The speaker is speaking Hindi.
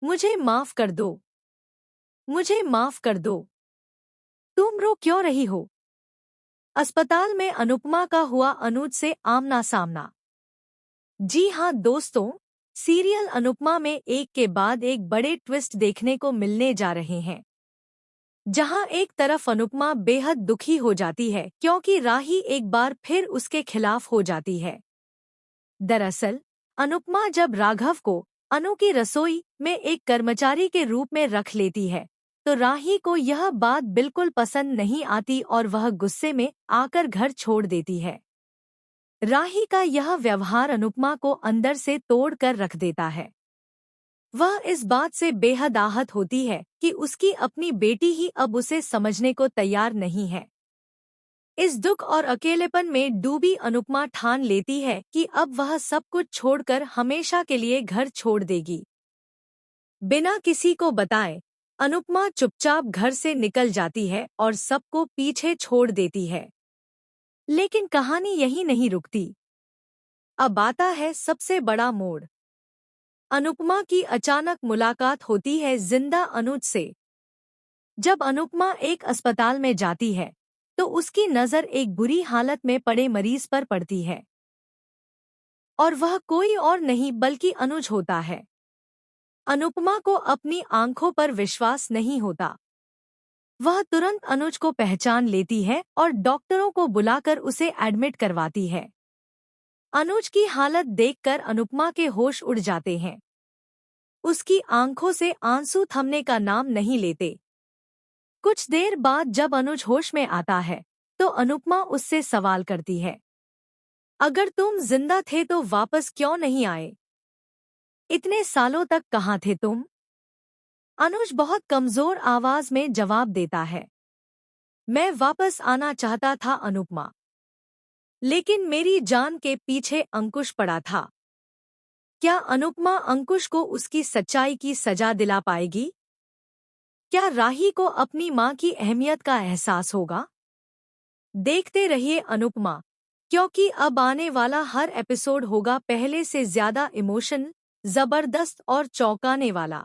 मुझे माफ कर दो। मुझे माफ कर दो। तुम रो क्यों रही हो? अस्पताल में अनुपमा का हुआ अनुज से आमना सामना। जी हाँ दोस्तों, सीरियल अनुपमा में एक के बाद एक बड़े ट्विस्ट देखने को मिलने जा रहे हैं। जहां एक तरफ अनुपमा बेहद दुखी हो जाती है क्योंकि राही एक बार फिर उसके खिलाफ हो जाती है। दरअसल अनुपमा जब राघव को अनु की रसोई में एक कर्मचारी के रूप में रख लेती है तो राही को यह बात बिल्कुल पसंद नहीं आती और वह गुस्से में आकर घर छोड़ देती है। राही का यह व्यवहार अनुपमा को अंदर से तोड़ कर रख देता है। वह इस बात से बेहद आहत होती है कि उसकी अपनी बेटी ही अब उसे समझने को तैयार नहीं है। इस दुख और अकेलेपन में डूबी अनुपमा ठान लेती है कि अब वह सब कुछ छोड़कर हमेशा के लिए घर छोड़ देगी। बिना किसी को बताए अनुपमा चुपचाप घर से निकल जाती है और सबको पीछे छोड़ देती है। लेकिन कहानी यहीं नहीं रुकती। अब आता है सबसे बड़ा मोड़। अनुपमा की अचानक मुलाकात होती है जिंदा अनुज से। जब अनुपमा एक अस्पताल में जाती है तो उसकी नज़र एक बुरी हालत में पड़े मरीज पर पड़ती है और वह कोई और नहीं बल्कि अनुज होता है। अनुपमा को अपनी आंखों पर विश्वास नहीं होता। वह तुरंत अनुज को पहचान लेती है और डॉक्टरों को बुलाकर उसे एडमिट करवाती है। अनुज की हालत देखकर अनुपमा के होश उड़ जाते हैं। उसकी आंखों से आंसू थमने का नाम नहीं लेते। कुछ देर बाद जब अनुज होश में आता है तो अनुपमा उससे सवाल करती है, अगर तुम जिंदा थे तो वापस क्यों नहीं आए? इतने सालों तक कहाँ थे तुम? अनुज बहुत कमजोर आवाज में जवाब देता है, मैं वापस आना चाहता था अनुपमा, लेकिन मेरी जान के पीछे अंकुश पड़ा था। क्या अनुपमा अंकुश को उसकी सच्चाई की सजा दिला पाएगी? क्या राही को अपनी मां की अहमियत का एहसास होगा? देखते रहिए अनुपमा, क्योंकि अब आने वाला हर एपिसोड होगा पहले से ज्यादा इमोशनल, जबरदस्त और चौंकाने वाला।